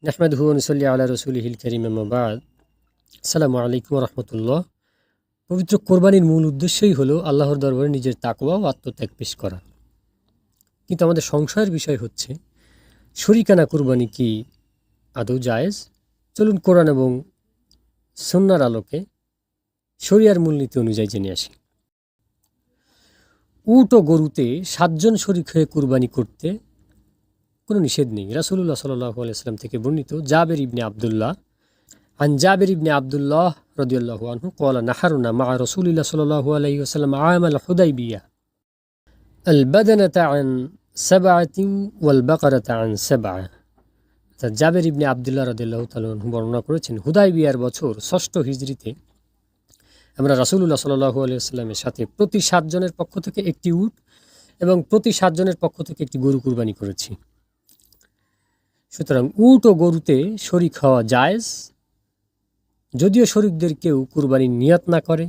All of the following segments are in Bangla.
নাহমাদুহু ওয়া নুসাল্লি আলা রাসূলিহিল কারীম আম্মা বা'দ। আসসালামু আলাইকুম ওয়া রাহমাতুল্লাহ। পবিত্র কোরবানির মূল উদ্দেশ্যই হলো আল্লাহর দরবারে নিজের তাকওয়া ও আত্মত্যাগ পেশ করা। কিন্তু আমাদের সংশয়ের বিষয় হচ্ছে শরীকানা কুরবানি কি আদৌ জায়েজ? চলুন কোরআন এবং সুন্নাহর আলোকে শরিয়ার মূলনীতি অনুযায়ী জেনে আসি। উট ও গরুতে ৭ জন শরীক হয়ে কুরবানি করতে কোনো নিষেধ নেই। রাসূলুল্লাহ সাল্লাল্লাহু আলাইহি ওয়াসাল্লাম থেকে বর্ণিত জাবের ইবনে আব্দুল্লাহ عن جابر بن عبد الله رضي الله عنه قال نحرنا مع رسول الله صلى الله عليه وسلم عام الحديبية البدنة عن 7 والبقرة عن 7। জাবের ইবনে আব্দুল্লাহ রাদিয়াল্লাহু তাআলা আনহু বর্ণনা করেছেন, হুদাইবিয়ার বছর ৬ষ্ঠ হিজরিতে আমরা রাসূলুল্লাহ সাল্লাল্লাহু আলাইহি ওয়াসাল্লামের সাথে প্রতি ৭ জনের পক্ষ থেকে একটি উট এবং প্রতি ৭ জনের পক্ষ থেকে একটি গরু কুরবানি করেছি। সুতরাং উট ও গরুতে শরীক হওয়া জায়েজ, যদিও শরীকদের কেউ কুরবানির নিয়াত না করে,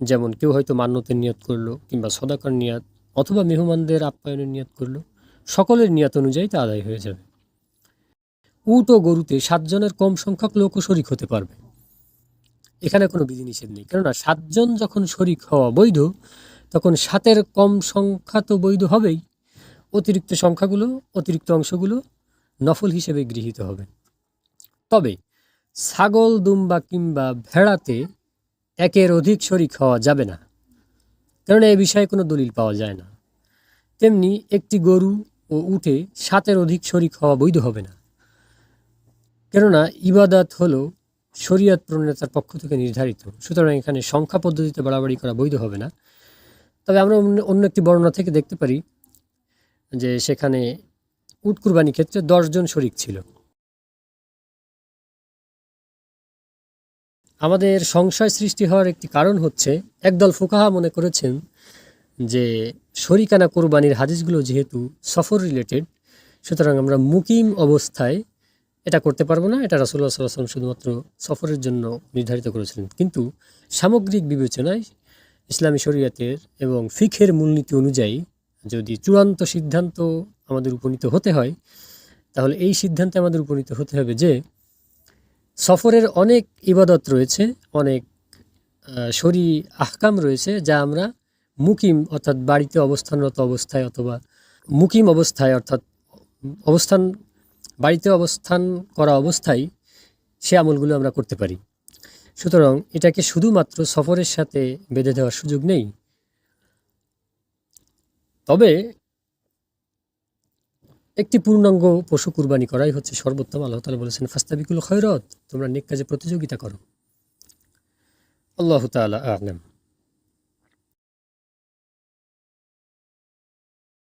যেমন কেউ হয়তো মান্যতের নিয়াত করলো কিংবা সদাকার নিয়াত অথবা মেহমানদের আপ্যায়নের নিয়াত করলো, সকলের নিয়াত অনুযায়ী তা আদায় হয়ে যাবে। উট ও গরুতে ৭ জনের কম সংখ্যক লোকও শরীক হতে পারবে, এখানে কোনো বিধিনিষেধ নেই। কেননা ৭ জন যখন শরীক হওয়া বৈধ, তখন ৭-এর কম সংখ্যা তো বৈধ হবেই, অতিরিক্ত সংখ্যাগুলো, অতিরিক্ত অংশগুলো নফল হিসেবে গৃহীত হবে। তবে ছাগল, দুম্বা কিংবা ভেড়াতে ১-এর অধিক শরীক হওয়া যাবে না, কেননা এ বিষয়ে কোনো দলিল পাওয়া যায় না। তেমনি একটি গরু ও উটে ৭-এর অধিক শরীক হওয়া বৈধ হবে না, কেননা ইবাদত হলো শরীয়ত প্রণেতার পক্ষ থেকে নির্ধারিত। সুতরাং এখানে সংখ্যা পদ্ধতিতে বাড়াবাড়ি করা বৈধ হবে না। তবে আমরা অন্য একটি বর্ণনা থেকে দেখতে পারি যে সেখানে উট কুরবানির ক্ষেত্রে ১০ জন শরীক ছিল। আমাদের সংশয় সৃষ্টি হওয়ার একটি কারণ হচ্ছে, একদল ফুকাহা মনে করেছেন যে শরীকানা কোরবানির হাদিসগুলো যেহেতু সফর রিলেটেড, সুতরাং আমরা মুকিম অবস্থায় এটা করতে পারবো না, এটা রাসূলুল্লাহ সাল্লাল্লাহু আলাইহি ওয়াসাল্লাম শুধুমাত্র সফরের জন্য নির্ধারিত করেছিলেন। কিন্তু সামগ্রিক বিবেচনায় ইসলামী শরীয়তের এবং ফিকহের মূলনীতি অনুযায়ী যদি চূড়ান্ত সিদ্ধান্ত আমাদের উপনীত হতে হয়, তাহলে এই সিদ্ধান্তে আমাদের উপনীত হতে হবে যে সফরের অনেক ইবাদত রয়েছে, অনেক শরী আহকাম রয়েছে, যা আমরা মুকিম অর্থাৎ বাড়িতে অবস্থানরত অবস্থায় অথবা মুকিম অবস্থায় অর্থাৎ বাড়িতে অবস্থান করা অবস্থায় সে আমলগুলো আমরা করতে পারি। সুতরাং এটাকে শুধুমাত্র সফরের সাথে বেঁধে দেওয়ার সুযোগ নেই। তবে একটি পূর্ণাঙ্গ পশু কুরবানি করাই হচ্ছে সর্বোত্তম। আল্লাহ তাআলা বলেছেন, ফাস্তাবিকুল খয়রাত, তোমরা নেক কাজে প্রতিযোগিতা করো। আল্লাহু তাআলা আ'লাম।